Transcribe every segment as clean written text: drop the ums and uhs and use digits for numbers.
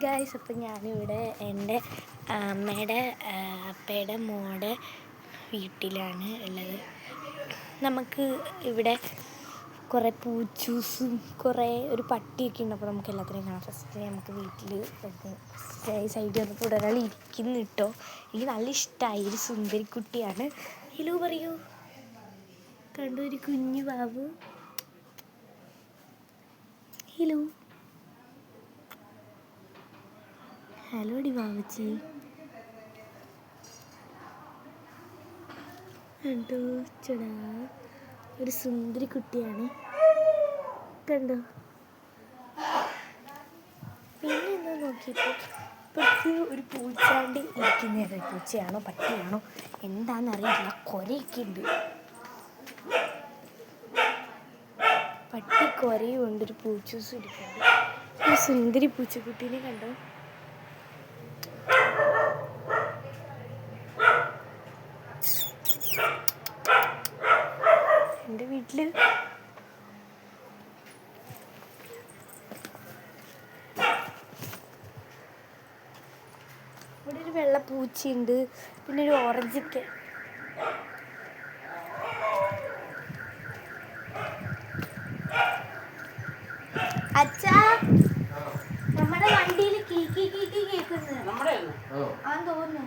Guys, അപ്പം ഞാനിവിടെ എൻ്റെ അമ്മയുടെ അപ്പയുടെ മോടെ വീട്ടിലാണ് ഉള്ളത്. നമുക്ക് ഇവിടെ കുറേ പൂച്ചൂസും ഒരു പട്ടിയൊക്കെ ഉണ്ട്. അപ്പോൾ നമുക്ക് എല്ലാത്തിനെയും കാണാം. ഫസ്റ്റ് നമുക്ക് വീട്ടിൽ സൈഡിൽ വന്നപ്പോൾ ഇവിടെ ഒരാൾ ഇരിക്കുന്നു കേട്ടോ. എനിക്ക് നല്ല ഇഷ്ടമായി. ഒരു സുന്ദരിക്കുട്ടിയാണ്. ഹലോ പറയൂ. കണ്ടു, ഒരു കുഞ്ഞു ബാബു. ഹലോ ഹലോ ഡി ബാബുച്ചി. കണ്ടോ ചടാ, ഒരു സുന്ദരി കുട്ടിയാണ്. കണ്ടോ. പിന്നെ എന്താ നോക്കിയപ്പോൾ ഇപ്പോഴത്തെ ഒരു പൂച്ചാണ്ട് ഇരിക്കുന്നതാണ്. പൂച്ചയാണോ പട്ടിയാണോ എന്താണെന്നറിയില്ല. കുരയൊക്കെ ഉണ്ട്. പട്ടി കുരയും ഉണ്ട്. ഒരു പൂച്ചൂസും ഇരിക്കുന്നുണ്ട്. ഒരു സുന്ദരി പൂച്ചക്കുട്ടീനെ കണ്ടോ. എൻ്റെ വീട്ടിൽ ഇവിടെ ഒരു വെള്ള പൂച്ചയുണ്ട്. പിന്നെ ഒരു ഓറഞ്ചൊക്കെ. അച്ഛാ, നമ്മുടെ വണ്ടിയിൽ കീക്കി കേൾക്കുന്നത് ആന്ന് തോന്നുന്നു.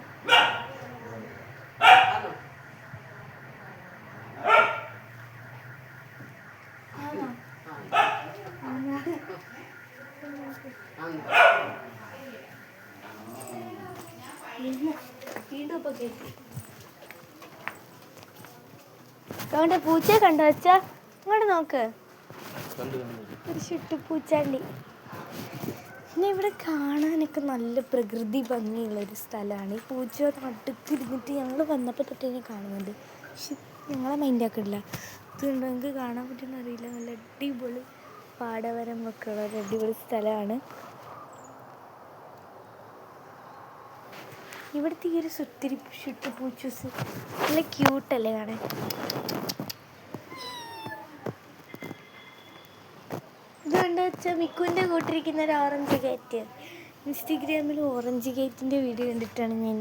കണ്ടോ പൂച്ചയെ കണ്ടോ അച്ഛാ? ഇങ്ങോട്ട് നോക്ക്. ഒരു ചുട്ടുപൂച്ചാണ്ടി. പിന്നെ ഇവിടെ കാണാനൊക്കെ നല്ല പ്രകൃതി ഭംഗിയുള്ളൊരു സ്ഥലമാണ്. ഈ പൂച്ച നടുക്കിരുന്നിട്ട് ഞങ്ങൾ വന്നപ്പോൾ തൊട്ടേ കാണുന്നുണ്ട്. പക്ഷെ ഞങ്ങളെ മൈൻഡാക്കില്ല. ഇതുണ്ടോ എനിക്ക് കാണാൻ പറ്റുമെന്ന് അറിയില്ല. നല്ല അടിപൊളി പാടവരം ഒക്കെ ഉള്ള ഒരു അടിപൊളി സ്ഥലമാണ്. ഇവിടുത്തെ ഈ ഒരു ചുട്ടുപൂച്ചൂസ് നല്ല ക്യൂട്ടല്ലേ കാണാൻ. ഇതുകൊണ്ട് വെച്ചാൽ മിക്കുവിൻ്റെ കൂട്ടിരിക്കുന്ന ഒരു ഓറഞ്ച് ഗേറ്റ്. ഇൻസ്റ്റഗ്രാമിൽ ഓറഞ്ച് ഗേറ്റിൻ്റെ വീഡിയോ കണ്ടിട്ടാണ് ഞാൻ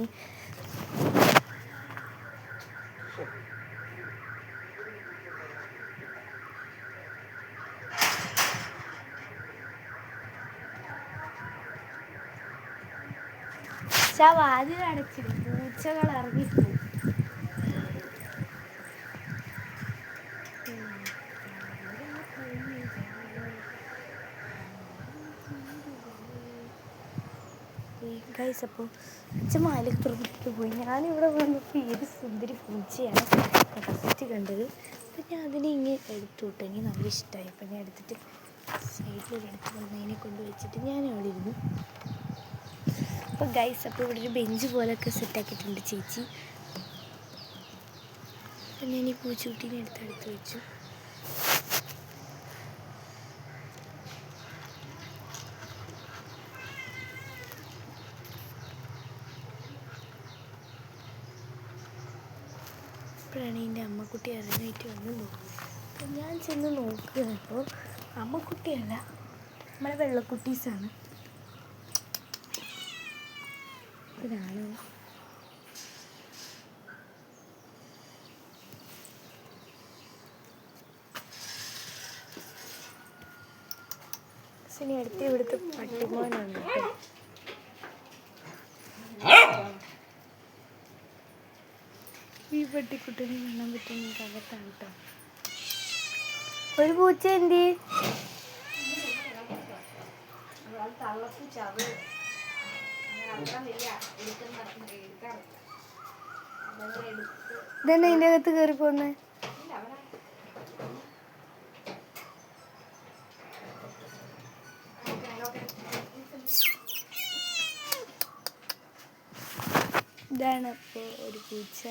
വാതിൽ അടച്ചിടും. പൂച്ചകൾ ഇറങ്ങിപ്പോവും. ഗൈസ്, അപ്പോൾ അച്ഛൻ മാലികപ്പുറത്തേക്ക് പോയി. ഞാനിവിടെ വന്നപ്പോൾ ഏത് സുന്ദരി പൂച്ചയാണ് ഫസ്റ്റ് കണ്ടത്. അപ്പം ഞാൻ അതിനെ ഇങ്ങനെ എടുത്തു വിട്ടു. എനിക്ക് നല്ല ഇഷ്ടമായി. അപ്പം ഞാൻ എടുത്തിട്ട് സൈഡിലൊരെടുത്ത് വന്നതിനെ കൊണ്ട് വെച്ചിട്ട് ഞാൻ അവിടെ ഇരുന്നു. അപ്പോൾ ഗൈസ്, അപ്പോൾ ഇവിടെ ഒരു ബെഞ്ച് പോലെയൊക്കെ സെറ്റാക്കിയിട്ടുണ്ട് ചേച്ചി. അപ്പം ഞാൻ ഈ പൂച്ചക്കുട്ടീനെ എടുത്ത് വെച്ചു. അപ്പോഴാണ് എൻ്റെ അമ്മക്കുട്ടി ഇറങ്ങിയിട്ട് വന്ന് നോക്കും. അപ്പം ഞാൻ ചെന്ന് നോക്കുകയപ്പോൾ അമ്മക്കുട്ടിയല്ല, നമ്മളെ വെള്ളക്കുട്ടീസാണ്. ഇതാണ് ഇനി അടുത്ത് ഇവിടുത്തെ പട്ടിമോനാണ്. ഈ പട്ടിക്കുട്ടനെ കാണാൻ പറ്റുന്ന അകത്താണ് കേട്ടോ. ഒരു പൂച്ച എന്തി ഇതന്നെ ഇതിൻ്റെ അകത്ത് കയറി പോന്നെ. ഇതാണ് അപ്പോൾ ഒരു പൂച്ച.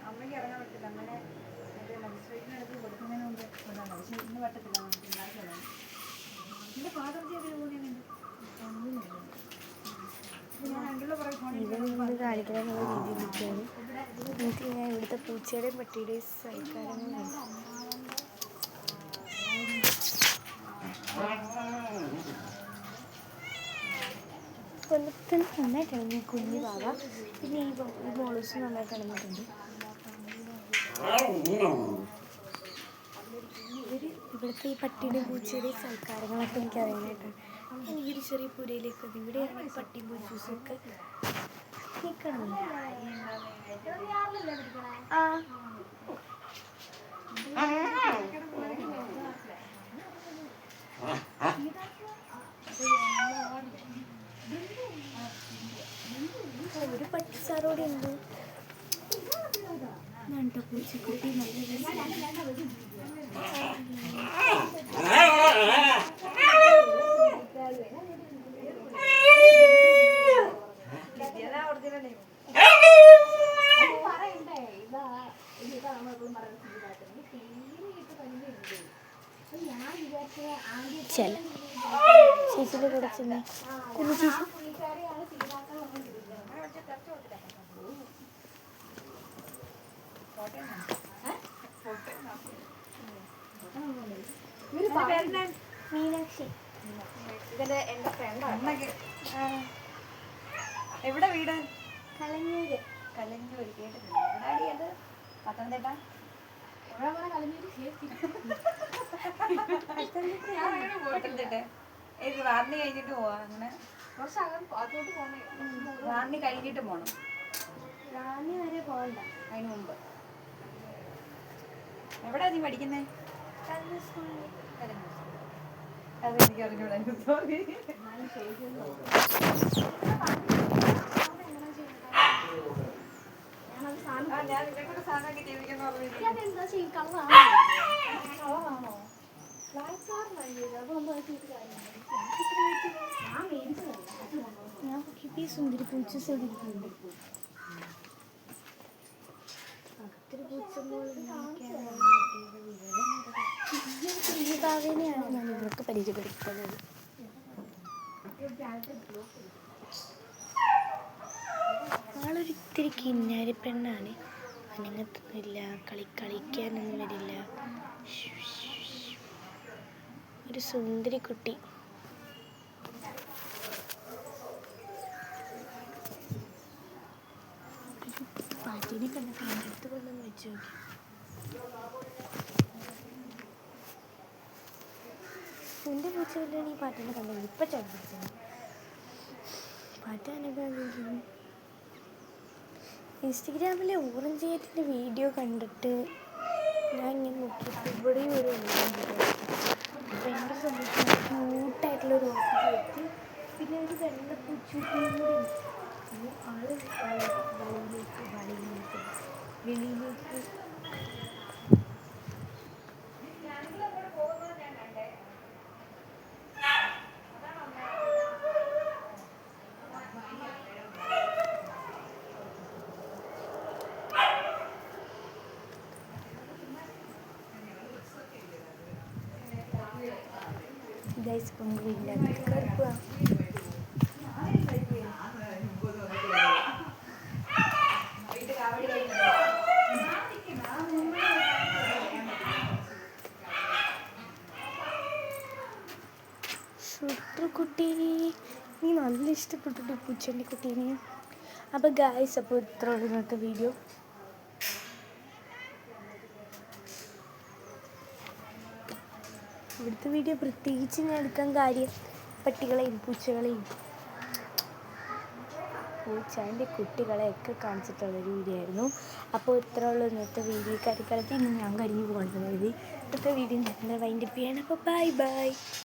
അമ്മയ്ക്ക് ഇറങ്ങാൻ പറ്റില്ല അങ്ങനെ മജിസ്ട്രേറ്റിനടുത്ത് കൊടുക്കുന്നതിന് മുമ്പ് കൊണ്ടാണ്. പക്ഷെ ഇന്ന് പറ്റത്തില്ല, തിങ്കളാഴ്ച ഇതിന്റെ ഫാദർ ചെയ്ത് പോകുന്നതിന് ഇവ കാണിക്കണമെന്നുള്ള രീതിയിലൊക്കെയാണ്. എനിക്ക് ഞാൻ ഇവിടുത്തെ പൂച്ചയുടെയും പട്ടിയുടെയും സൽക്കാരങ്ങളുണ്ട്. കൊല്ലത്തിന് നന്നായിട്ടാണ് ഈ കുഞ്ഞു പാവ. പിന്നെ ഈ മോളൂസ് നന്നായിട്ട് ഇണങ്ങിയിട്ടുണ്ട്. ഇവിടുത്തെ ഈ പട്ടിയുടെയും പൂച്ചയുടെയും സൽക്കാരങ്ങളൊക്കെ എനിക്ക് അറിയാനായിട്ടാണ് എനിക്കൊരു ചെറിയ പുരയിലേക്ക് വന്നു. ഇവിടെയാണ് ഈ പട്ടിയും പൂച്ചൂസൊക്കെ നിൽക്കണം. ഒരു പട്ടി സാറോടെ ഉണ്ട്. നല്ല പൂച്ചക്കുട്ടി, നല്ല ചില ചേച്ചിയുടെ കൂടെ ചെന്ന് ചേച്ചി മീനാക്ഷി ഇതിന്റെ എൻ്റെ ഫ്രണ്ടാണ്. എവിടെ വീട്? കലഞ്ഞൂര്. കലഞ്ഞൂര് കേട്ടിട്ടില്ല. എവിടെയാടി അത്? പത്തനംതിട്ട. പത്തനംതിട്ട ഏത് റാന്നി കഴിഞ്ഞിട്ട് പോവാ? അങ്ങനെ റാന്നി കഴിഞ്ഞിട്ട് പോണം. റാന്നി വരെ പോകണ്ട, അതിന് മുമ്പ്. എവിടെയാ നീ പഠിക്കുന്നേ? അതെനിക്ക് അറിഞ്ഞൂടാ, സോറി. ഞാൻ നിന്നെക്കൂടെ സാധനമൊക്കെ ജീവിക്കുന്ന ഞാൻ സുന്ദരി പൂച്ച ശ്രദ്ധിക്കുന്നുണ്ട്. ഭാവേനെയാണ് ഞാൻ ഇവർക്ക് പരിചയപ്പെടുത്തുന്നത്. ആളൊരിത്തിരി കിന്നാരി പെണ്ണാണ്. അനങ്ങത്തൊന്നുമില്ല, കളിക്കാനൊന്നും വരില്ല. ഒരു സുന്ദരി കുട്ടി. പാറ്റിനെ കണ്ട കണ്ടെടുത്ത് കൊണ്ടൊന്ന് വെച്ച് നോക്കി. എൻ്റെ പൂച്ചകളിലാണ് ഈ പാറ്റിനെ കണ്ടത്. ഇപ്പം ചടിപ്പിച്ചത് പാറ്റാനൊക്കെ ഇൻസ്റ്റഗ്രാമിലെ ഓറഞ്ച് ഗേറ്റിൻ്റെ വീഡിയോ കണ്ടിട്ട് ഞാൻ ഇങ്ങനെ നോക്കിയപ്പോൾ ഇവിടെയും ഒരു ഭയങ്കര സന്തോഷം. ക്യൂട്ടായിട്ടുള്ളൊരു ഓറഞ്ച് ഗേറ്റ്, പിന്നെ ഒരു വെള്ള പൂച്ചൂട്ടിയും കൂടി ആള് വെളിയിലേക്ക് ഗൈസ് പൊങ്കില്ല കറുപ്പ. കുട്ടി നീ നല്ല ഇഷ്ടപ്പെട്ടിട്ട് പൂച്ചേൻ്റെ കുട്ടീനെ. അപ്പോൾ ഗൈസ്, അപ്പോൾ ഇത്ര ഉള്ളൂ ഇന്നത്തെ വീഡിയോ. ഇവിടുത്തെ വീഡിയോ പ്രത്യേകിച്ച് ഞാൻ എടുക്കാൻ കാര്യം പട്ടികളെയും പൂച്ചകളെയും പൂച്ചേൻ്റെ കുട്ടികളെയൊക്കെ കാണിച്ചിട്ടുള്ളൊരു വീഡിയോ ആയിരുന്നു. അപ്പോൾ ഇത്ര ഉള്ളൂ ഇന്നത്തെ വീഡിയോ. കരിക്കാലത്ത് ഇന്ന് ഞാൻ കഴിഞ്ഞു പോകേണ്ടത്. ഇന്നത്തെ വീഡിയോ ഞങ്ങൾ വൈൻഡപ്പ് ചെയ്യണം. അപ്പോൾ ബൈ ബൈ.